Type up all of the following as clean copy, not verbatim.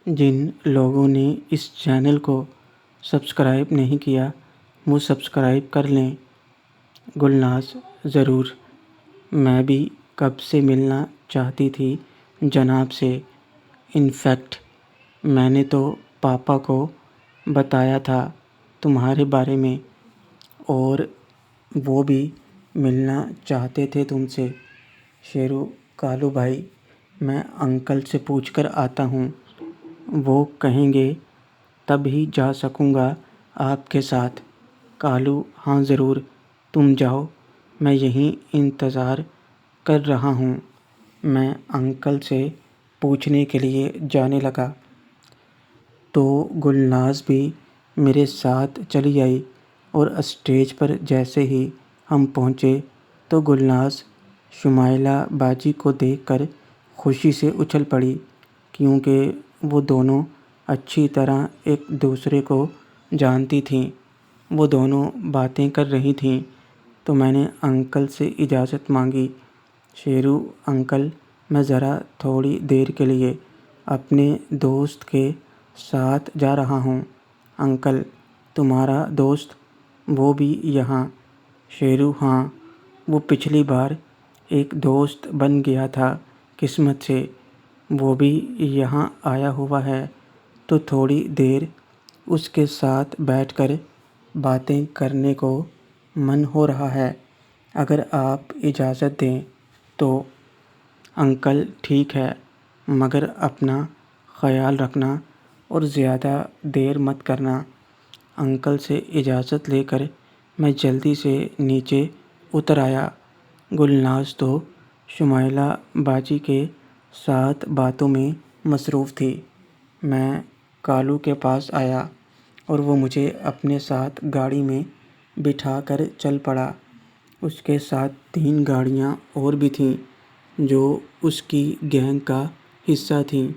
جن لوگوں نے اس چینل کو سبسکرائب نہیں کیا وہ سبسکرائب کر لیں۔ گلناز ضرور، میں بھی کب سے ملنا چاہتی تھی جناب سے۔ انفیکٹ میں نے تو پاپا کو بتایا تھا تمہارے بارے میں، اور وہ بھی ملنا چاہتے تھے تم سے۔ شیرو: کالو بھائی، میں انکل سے پوچھ کر آتا ہوں، وہ کہیں گے تب ہی جا سکوں گا آپ کے ساتھ۔ کالو: ہاں ضرور، تم جاؤ، میں یہیں انتظار کر رہا ہوں۔ میں انکل سے پوچھنے کے لیے جانے لگا تو گلناز بھی میرے ساتھ چلی آئی، اور اسٹیج پر جیسے ہی ہم پہنچے تو گلناز شمائلہ باجی کو دیکھ کر خوشی سے اچھل پڑی، کیونکہ وہ دونوں اچھی طرح ایک دوسرے کو جانتی تھیں۔ وہ دونوں باتیں کر رہی تھیں تو میں نے انکل سے اجازت مانگی۔ شیرو: انکل، میں ذرا تھوڑی دیر کے لیے اپنے دوست کے ساتھ جا رہا ہوں۔ انکل: تمہارا دوست؟ وہ بھی یہاں؟ شیرو: ہاں، وہ پچھلی بار ایک دوست بن گیا تھا قسمت سے، وہ بھی یہاں آیا ہوا ہے، تو تھوڑی دیر اس کے ساتھ بیٹھ کر باتیں کرنے کو من ہو رہا ہے، اگر آپ اجازت دیں تو۔ انکل: ٹھیک ہے، مگر اپنا خیال رکھنا اور زیادہ دیر مت کرنا۔ انکل سے اجازت لے کر میں جلدی سے نیچے اتر آیا۔ گلناز تو شمائلہ باجی کے ساتھ باتوں میں مصروف تھی۔ میں کالو کے پاس آیا اور وہ مجھے اپنے ساتھ گاڑی میں بٹھا کر چل پڑا۔ اس کے ساتھ 3 گاڑیاں اور بھی تھیں جو اس کی گینگ کا حصہ تھیں۔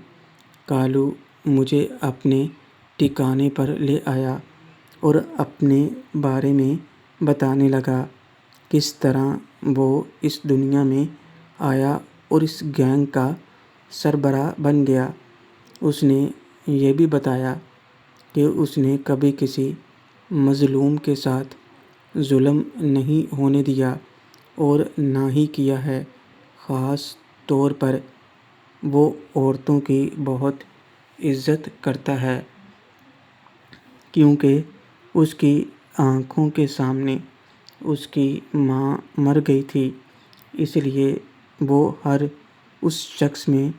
کالو مجھے اپنے ٹھکانے پر لے آیا اور اپنے بارے میں بتانے لگا، کس طرح وہ اس دنیا میں آیا اور اس گینگ کا سربراہ بن گیا۔ اس نے یہ بھی بتایا کہ اس نے کبھی کسی مظلوم کے ساتھ ظلم نہیں ہونے دیا اور نہ ہی کیا ہے۔ خاص طور پر وہ عورتوں کی بہت عزت کرتا ہے، کیونکہ اس کی آنکھوں کے سامنے اس کی ماں مر گئی تھی، اس لیے وہ ہر اس شخص میں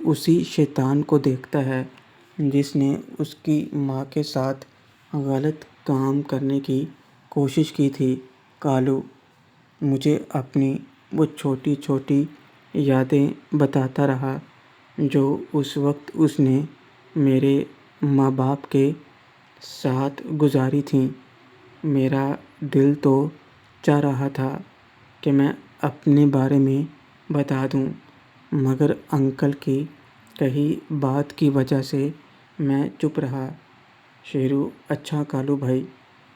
اسی شیطان کو دیکھتا ہے جس نے اس کی ماں کے ساتھ غلط کام کرنے کی کوشش کی تھی۔ کالو مجھے اپنی وہ چھوٹی چھوٹی یادیں بتاتا رہا جو اس وقت اس نے میرے ماں باپ کے ساتھ گزاری تھیں۔ میرا دل تو چاہ رہا تھا کہ میں اپنے بارے میں بتا دوں، مگر انکل کی کہی بات کی وجہ سے میں چپ رہا۔ شیرو: اچھا کالو بھائی،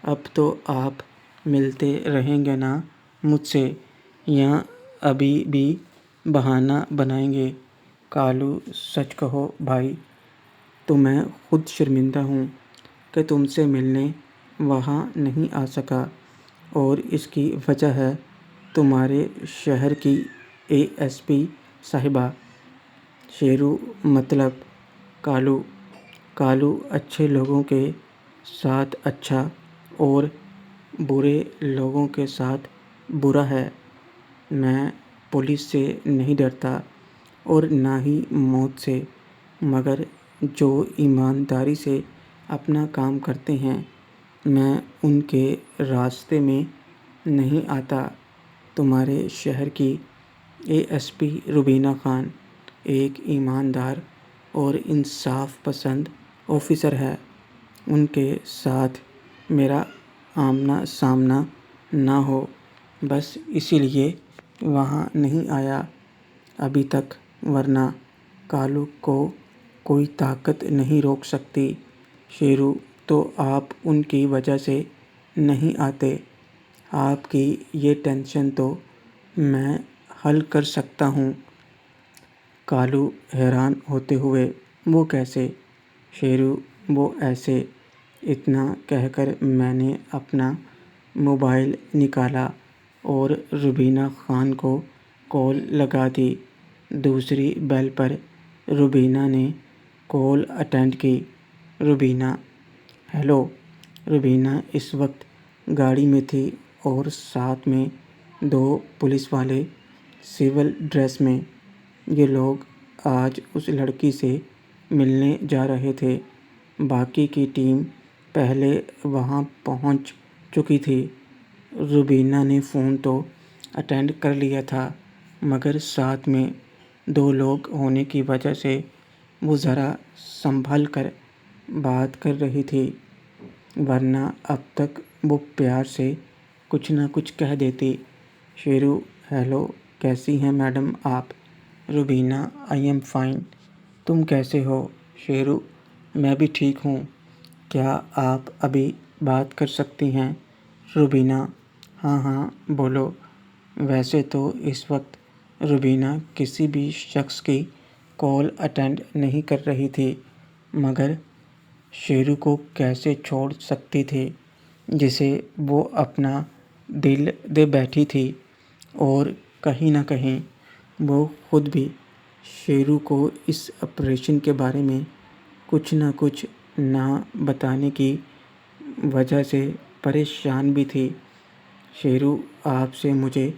اب تو آپ ملتے رہیں گے نا مجھ سے، یا ابھی بھی بہانہ بنائیں گے؟ کالو: سچ کہو بھائی، تو میں خود شرمندہ ہوں کہ تم سے ملنے وہاں نہیں آ سکا، اور اس کی وجہ ہے تمہارے شہر کی ASP صاحبہ۔ شیرو: مطلب؟ کالو: اچھے لوگوں کے ساتھ اچھا اور برے لوگوں کے ساتھ برا ہے۔ میں پولیس سے نہیں ڈرتا اور نہ ہی موت سے، مگر جو ایمانداری سے اپنا کام کرتے ہیں میں ان کے راستے میں نہیں آتا۔ تمہارے شہر کی ASP روبینہ خان ایک ایماندار اور انصاف پسند آفیسر ہے، ان کے ساتھ میرا آمنا سامنا نہ ہو، بس اسی لیے وہاں نہیں آیا ابھی تک، ورنہ کالو کو کوئی طاقت نہیں روک سکتی۔ شیرو: تو آپ ان کی وجہ سے نہیں آتے؟ آپ کی یہ ٹینشن تو میں حل کر سکتا ہوں۔ کالو حیران ہوتے ہوئے: وہ کیسے؟ شیرو وہ ایسے؟ اتنا کہہ کر میں نے اپنا موبائل نکالا اور روبینہ خان کو کال لگا دی۔ دوسری بیل پر روبینہ نے کال اٹینڈ کی۔ روبینہ: ہیلو۔ روبینہ اس وقت گاڑی میں تھی اور ساتھ میں 2 پولیس والے سول ڈریس میں۔ یہ لوگ آج اس لڑکی سے ملنے جا رہے تھے۔ باقی کی ٹیم پہلے وہاں پہنچ چکی تھی۔ روبینہ نے فون تو اٹینڈ کر لیا تھا مگر ساتھ میں 2 لوگ ہونے کی وجہ سے وہ ذرا سنبھل کر بات کر رہی تھی، ورنہ اب تک وہ پیار سے کچھ نہ کچھ کہہ دیتی۔ شیرو: ہیلو، کیسی ہیں میڈم آپ؟ Rubina: I am fine. تم کیسے ہو؟ شیرو: میں بھی ٹھیک ہوں۔ کیا آپ ابھی بات کر سکتی ہیں؟ روبینہ: ہاں ہاں بولو۔ ویسے تو اس وقت روبینہ کسی بھی شخص کی کال اٹینڈ نہیں کر رہی تھی مگر شیرو کو کیسے چھوڑ سکتی تھی جسے وہ اپنا دل دے بیٹھی تھی، اور کہیں نہ کہیں وہ خود بھی شیرو کو اس آپریشن کے بارے میں کچھ نہ کچھ نہ بتانے کی وجہ سے پریشان بھی تھی۔ شیرو، آپ سے مجھے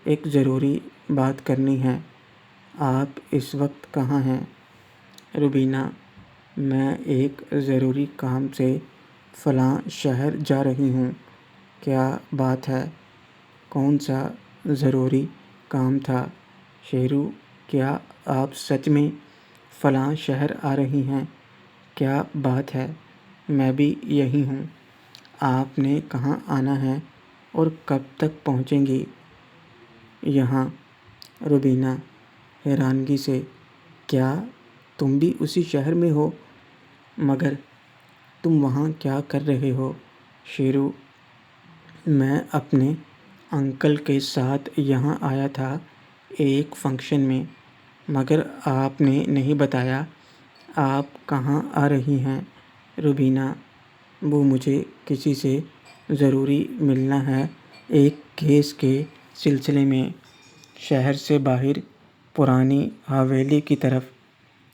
ایک ضروری بات کرنی ہے۔ آپ اس وقت کہاں ہیں؟ روبینہ: میں ایک ضروری کام سے فلاں شہر جا رہی ہوں۔ کیا بات ہے؟ کون سا ضروری کام تھا؟ شیرو: کیا آپ سچ میں فلاں شہر آ رہی ہیں؟ کیا بات ہے، میں بھی یہی ہوں۔ آپ نے کہاں آنا ہے اور کب تک پہنچیں گی یہاں؟ روبینہ حیرانگی سے: کیا تم بھی اسی شہر میں ہو؟ مگر تم وہاں کیا کر رہے ہو؟ شیرو: میں اپنے انکل کے ساتھ یہاں آیا تھا ایک فنکشن میں، مگر آپ نے نہیں بتایا آپ کہاں آ رہی ہیں۔ روبینہ: وہ مجھے کسی سے ضروری ملنا ہے ایک کیس کے سلسلے میں، شہر سے باہر پرانی حویلی کی طرف۔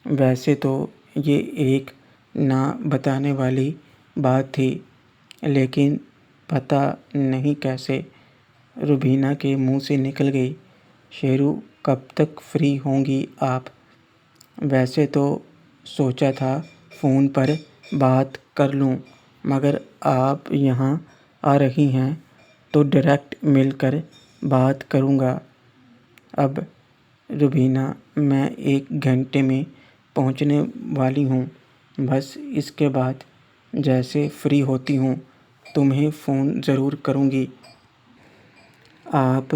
ویسے تو یہ ایک نہ بتانے والی بات تھی لیکن پتہ نہیں کیسے روبینہ کے منہ سے نکل گئی۔ شیرو: کب تک فری ہوں گی آپ؟ ویسے تو سوچا تھا فون پر بات کر لوں مگر آپ یہاں آ رہی ہیں تو ڈائریکٹ مل کر بات کروں گا اب۔ روبینہ: میں 1 گھنٹے میں پہنچنے والی ہوں، بس اس کے بعد جیسے فری ہوتی ہوں تمہیں فون ضرور کروں گی۔ آپ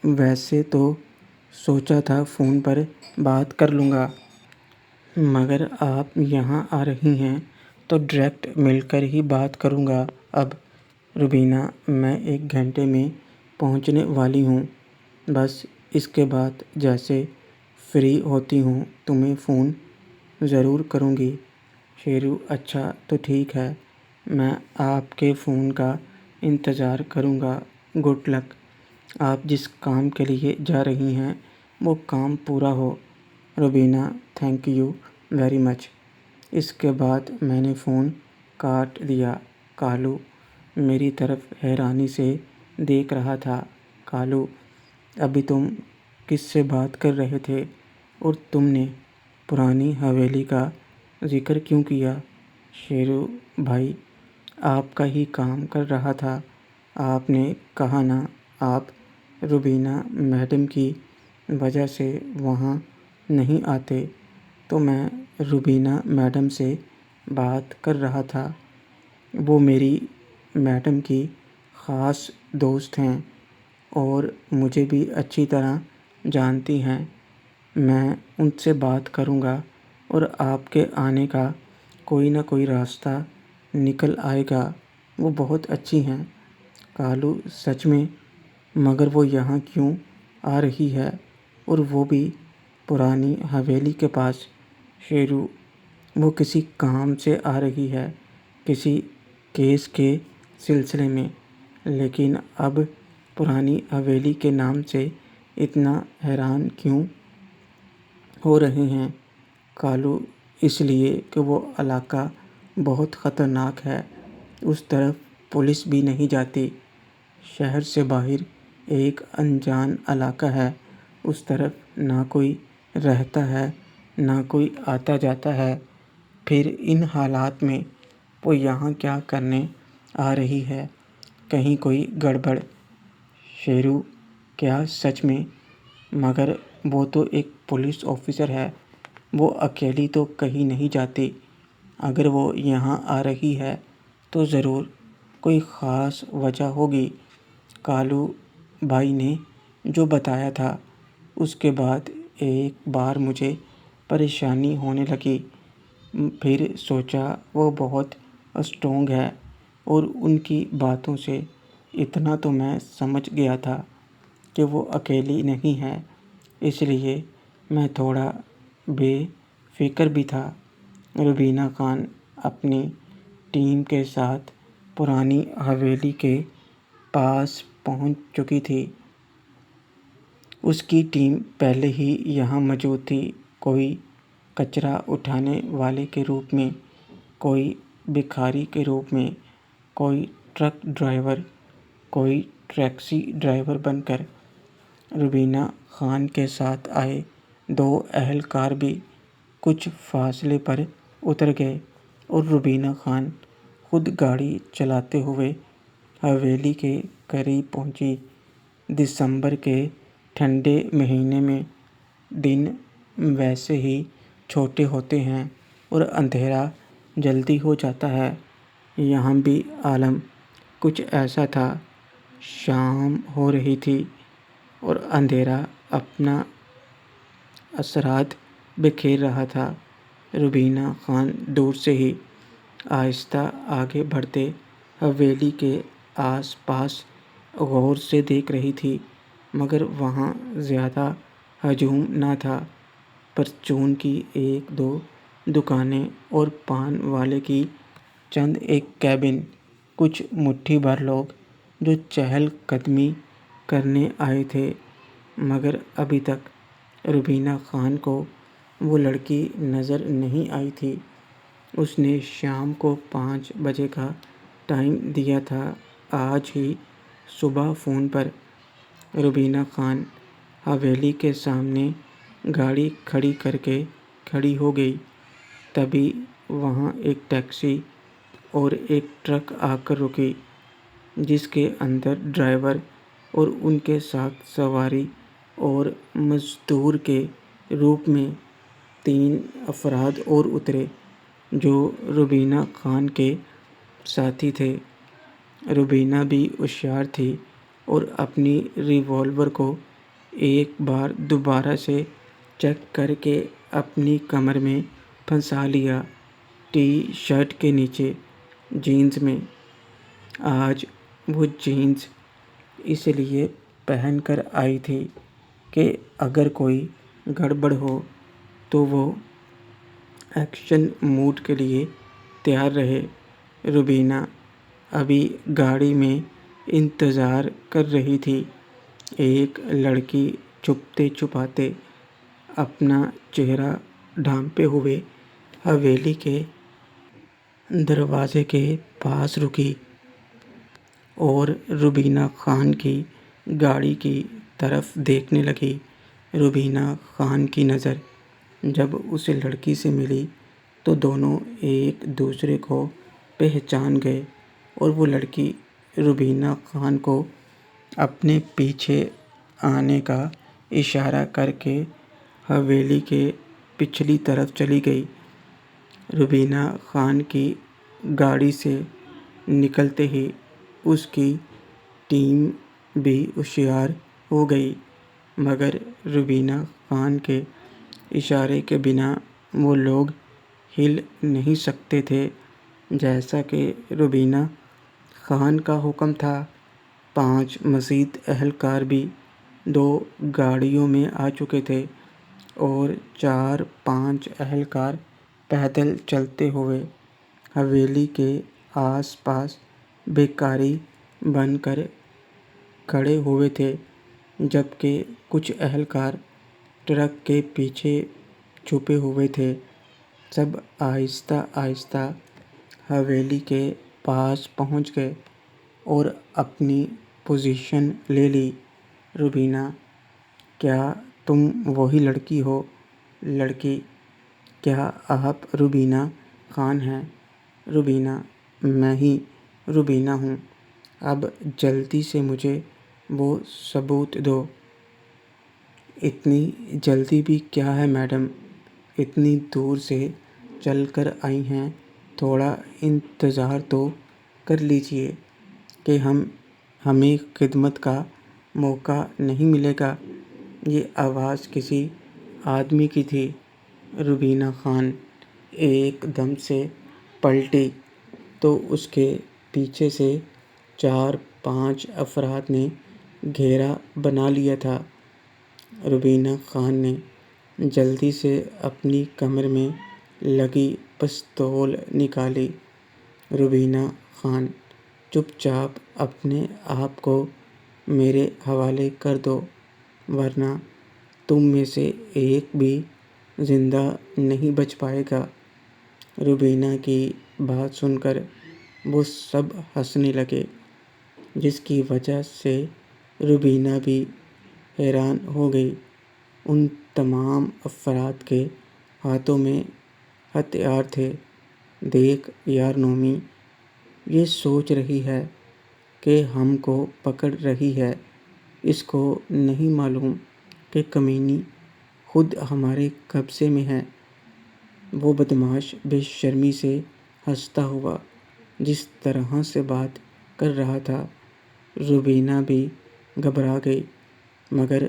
ویسے تو سوچا تھا فون پر بات کر لوں گا مگر آپ یہاں آ رہی ہیں تو ڈائریکٹ مل کر ہی بات کروں گا اب۔ روبینہ: میں 1 گھنٹے میں پہنچنے والی ہوں، بس اس کے بعد جیسے فری ہوتی ہوں تمہیں فون ضرور کروں گی۔ شیرو: اچھا تو ٹھیک ہے، میں آپ کے فون کا انتظار کروں گا۔ Good luck. آپ جس کام کے لیے جا رہی ہیں وہ کام پورا ہو۔ Rubina: thank you very much. اس کے بعد میں نے فون کاٹ دیا۔ کالو میری طرف حیرانی سے دیکھ رہا تھا۔ کالو: ابھی تم کس سے بات کر رہے تھے اور تم نے پرانی حویلی کا ذکر کیوں کیا؟ شیرو: بھائی آپ کا ہی کام کر رہا تھا، آپ نے کہا نا آپ روبینہ میڈم کی وجہ سے وہاں نہیں آتے تو میں روبینہ میڈم سے بات کر رہا تھا۔ وہ میری میڈم کی خاص دوست ہیں اور مجھے بھی اچھی طرح جانتی ہیں۔ میں ان سے بات کروں گا اور آپ کے آنے کا کوئی نہ کوئی راستہ نکل آئے گا۔ وہ بہت اچھی ہیں۔ کالو: سچ میں؟ مگر وہ یہاں کیوں آ رہی ہے اور وہ بھی پرانی حویلی کے پاس؟ شیرو: وہ کسی کام سے آ رہی ہے، کسی کیس کے سلسلے میں، لیکن اب پرانی حویلی کے نام سے اتنا حیران کیوں ہو رہے ہیں؟ کالو: اس لیے کہ وہ علاقہ بہت خطرناک ہے، اس طرف پولیس بھی نہیں جاتی۔ شہر سے باہر ایک انجان علاقہ ہے، اس طرف نہ کوئی رہتا ہے، نہ کوئی آتا جاتا ہے۔ پھر ان حالات میں وہ یہاں کیا کرنے آ رہی ہے؟ کہیں کوئی گڑبڑ؟ شیرو: کیا سچ میں؟ مگر وہ تو ایک پولیس آفیسر ہے، وہ اکیلی تو کہیں نہیں جاتی۔ اگر وہ یہاں آ رہی ہے تو ضرور کوئی خاص وجہ ہوگی۔ کالو بھائی نے جو بتایا تھا، اس کے بعد ایک بار مجھے پریشانی ہونے لگی۔ پھر سوچا وہ بہت اسٹرانگ ہے، اور ان کی باتوں سے اتنا تو میں سمجھ گیا تھا کہ وہ اکیلی نہیں ہے، اس لیے میں تھوڑا بے فکر بھی تھا۔ روبینہ خان اپنی ٹیم کے ساتھ پرانی حویلی کے پاس پہنچ چکی تھی۔ اس کی ٹیم پہلے ہی یہاں موجود تھی، کوئی کچرا اٹھانے والے کے روپ میں، کوئی بھکاری کے روپ میں، کوئی ٹرک ڈرائیور، کوئی ٹیکسی ڈرائیور بن کر۔ روبینہ خان کے ساتھ آئے 2 اہلکار بھی کچھ فاصلے پر اتر گئے، اور روبینہ خان خود گاڑی چلاتے ہوئے حویلی کے قریب پہنچی۔ دسمبر کے ٹھنڈے مہینے میں دن ویسے ہی چھوٹے ہوتے ہیں اور اندھیرا جلدی ہو جاتا ہے۔ یہاں بھی عالم کچھ ایسا تھا۔ شام ہو رہی تھی اور اندھیرا اپنا اثرات بکھیر رہا تھا۔ روبینہ خان دور سے ہی آہستہ آگے بڑھتے حویلی کے آس پاس غور سے دیکھ رہی تھی، مگر وہاں زیادہ ہجوم نہ تھا۔ پرچون کی 1-2 دکانیں اور پان والے کی چند ایک کیبن، کچھ مٹھی بھر لوگ جو چہل قدمی کرنے آئے تھے۔ مگر ابھی تک روبینہ خان کو وہ لڑکی نظر نہیں آئی تھی۔ اس نے شام کو 5 بجے کا ٹائم دیا تھا۔ آج ہی صبح فون پر روبینہ خان حویلی کے سامنے گاڑی کھڑی کر کے کھڑی ہو گئی۔ تبھی وہاں ایک ٹیکسی اور ایک ٹرک آ کر رکی، جس کے اندر ڈرائیور اور ان کے ساتھ سواری اور مزدور کے روپ میں 3 افراد اور اترے، جو روبینہ خان کے ساتھی تھے۔ روبینہ بھی ہوشیار تھی اور اپنی ریوالور کو ایک بار دوبارہ سے چیک کر کے اپنی کمر میں پھنسا لیا، ٹی شرٹ کے نیچے جینز میں۔ آج وہ جینز اس لیے پہن کر آئی تھی کہ اگر کوئی گڑبڑ ہو تو وہ ایکشن موڈ کے لیے تیار رہے۔ روبینہ ابھی گاڑی میں انتظار کر رہی تھی۔ ایک لڑکی چھپتے چھپاتے، اپنا چہرہ ڈھانپے ہوئے حویلی کے دروازے کے پاس رکی اور روبینہ خان کی گاڑی کی طرف دیکھنے لگی۔ روبینہ خان کی نظر جب اس لڑکی سے ملی تو دونوں ایک دوسرے کو پہچان گئے، اور وہ لڑکی روبینہ خان کو اپنے پیچھے آنے کا اشارہ کر کے حویلی کے پچھلی طرف چلی گئی۔ روبینہ خان کی گاڑی سے نکلتے ہی اس کی ٹیم بھی ہوشیار ہو گئی، مگر روبینہ خان کے اشارے کے بنا وہ لوگ ہل نہیں سکتے تھے، جیسا کہ روبینہ خان کا حکم تھا۔ 5 مزید اہلکار بھی 2 گاڑیوں میں آ چکے تھے، اور 4-5 اہلکار پیدل چلتے ہوئے حویلی کے آس پاس بھکاری بن کر کھڑے ہوئے تھے، جبکہ کچھ اہلکار ٹرک کے پیچھے چھپے ہوئے تھے۔ سب آہستہ آہستہ حویلی کے پاس پہنچ گئے اور اپنی پوزیشن لے لی۔ روبینہ: کیا تم وہی لڑکی ہو؟ لڑکی: کیا آپ روبینہ خان ہیں؟ روبینہ: میں ہی روبینہ ہوں۔ اب جلدی سے مجھے وہ ثبوت دو۔ اتنی جلدی بھی کیا ہے میڈم؟ اتنی دور سے چل کر آئی ہیں، تھوڑا انتظار تو کر لیجیے کہ ہمیں خدمت کا موقع نہیں ملے گا۔ یہ آواز کسی آدمی کی تھی۔ روبینہ خان ایک دم سے پلٹی تو اس کے پیچھے سے 4-5 افراد نے گھیرا بنا لیا تھا۔ روبینہ خان نے جلدی سے اپنی کمر میں لگی پستول نکالی۔ روبینہ خان: چپ چاپ اپنے آپ کو میرے حوالے کر دو، ورنہ تم میں سے ایک بھی زندہ نہیں بچ پائے گا۔ روبینہ کی بات سن کر وہ سب ہنسنے لگے، جس کی وجہ سے روبینہ بھی حیران ہو گئی۔ ان تمام افراد کے ہاتھوں میں ہتھیار تھے۔ دیکھ یار نومی، یہ سوچ رہی ہے کہ ہم کو پکڑ رہی ہے۔ اس کو نہیں معلوم کہ کمینی خود ہمارے قبضے میں ہے۔ وہ بدماش بے شرمی سے ہنستا ہوا جس طرح سے بات کر رہا تھا۔ روبینہ بھی گھبرا گئی، مگر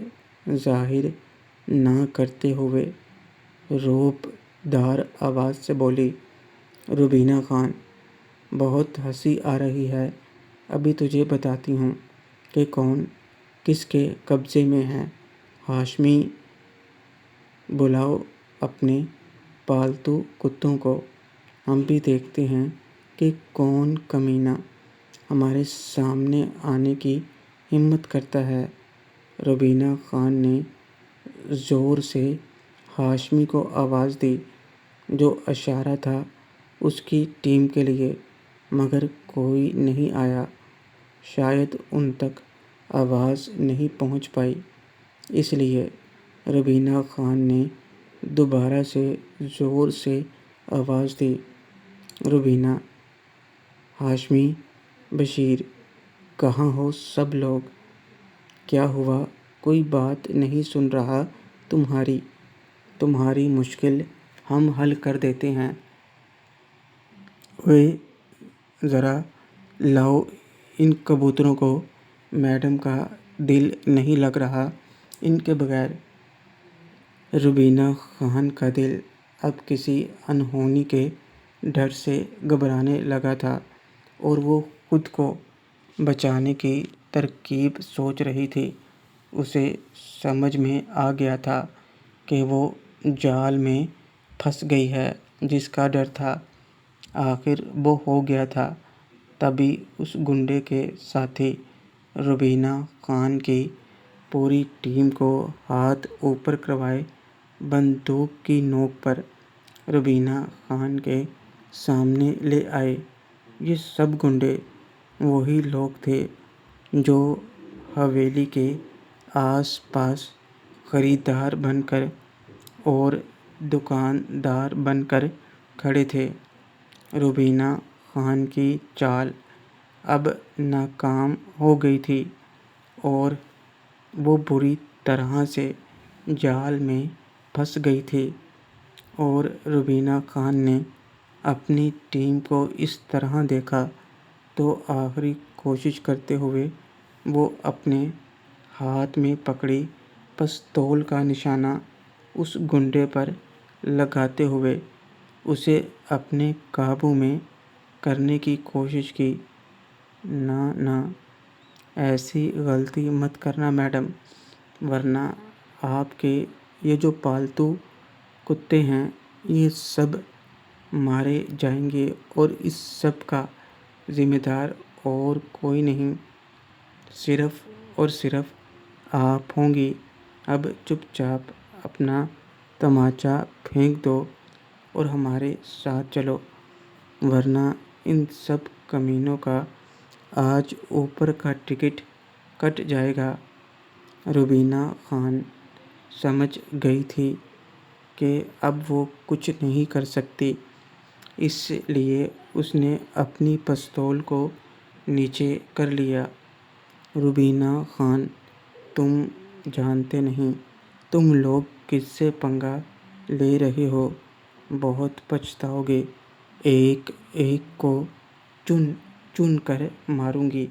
ظاہر نہ کرتے ہوئے رعب دار آواز سے بولی: روبینہ خان، بہت ہنسی آ رہی ہے۔ ابھی تجھے بتاتی ہوں کہ کون کس کے قبضے میں ہے۔ ہاشمی، بلاؤ اپنے پالتو کتوں کو، ہم بھی دیکھتے ہیں کہ کون کمینہ ہمارے سامنے آنے کی ہمت کرتا ہے۔ روبینہ خان نے زور سے ہاشمی کو آواز دی، جو اشارہ تھا اس کی ٹیم کے لیے، مگر کوئی نہیں آیا۔ شاید ان تک آواز نہیں پہنچ پائی، اس لیے روبینہ خان نے دوبارہ سے زور سے آواز دی: روبینہ، ہاشمی، بشیر، کہاں ہو سب لوگ؟ کیا ہوا؟ کوئی بات نہیں سن رہا تمہاری مشکل ہم حل کر دیتے ہیں۔ اوئے ذرا لاؤ ان کبوتروں کو، میڈم کا دل نہیں لگ رہا ان کے بغیر۔ روبینہ خان کا دل اب کسی انہونی کے ڈر سے گھبرانے لگا تھا اور وہ خود کو بچانے کی ترکیب سوچ رہی تھی۔ اسے سمجھ میں آ گیا تھا کہ وہ جال میں پھنس گئی ہے جس کا ڈر تھا۔ آخر وہ ہو گیا تھا۔ تبھی اس گنڈے کے ساتھی روبینہ خان کی پوری ٹیم کو ہاتھ اوپر کروائے بندوق کی نوک پر روبینہ خان کے سامنے لے آئے۔ یہ سب گنڈے وہی لوگ تھے جو حویلی کے آس پاس خریدار بن کر اور دکاندار بن کر کھڑے تھے۔ روبینہ خان کی چال اب ناکام ہو گئی تھی اور وہ بری طرح سے جال میں پھنس گئی تھی، اور روبینہ خان نے اپنی ٹیم کو اس طرح دیکھا تو آخری کوشش کرتے ہوئے وہ اپنے ہاتھ میں پکڑی پستول کا نشانہ اس گنڈے پر لگاتے ہوئے اسے اپنے قابو میں کرنے کی کوشش کی۔ نہ، ایسی غلطی مت کرنا میڈم، ورنہ آپ کے یہ جو پالتو کتے ہیں یہ سب مارے جائیں گے اور اس سب کا ذمہ دار اور کوئی نہیں، صرف اور صرف آپ ہوں گی۔ اب چپ چاپ اپنا تمانچہ پھینک دو اور ہمارے ساتھ چلو، ورنہ ان سب کمینوں کا آج اوپر کا ٹکٹ کٹ جائے گا۔ روبینہ خان سمجھ گئی تھی کہ اب وہ کچھ نہیں کر سکتی، اس لیے اس نے اپنی پستول کو نیچے کر لیا۔ روبینہ خان، تم جانتے نہیں تم لوگ کس سے پنگا لے رہے ہو، بہت پچھتاؤ گے، ایک ایک کو چن چن کر ماروں گی۔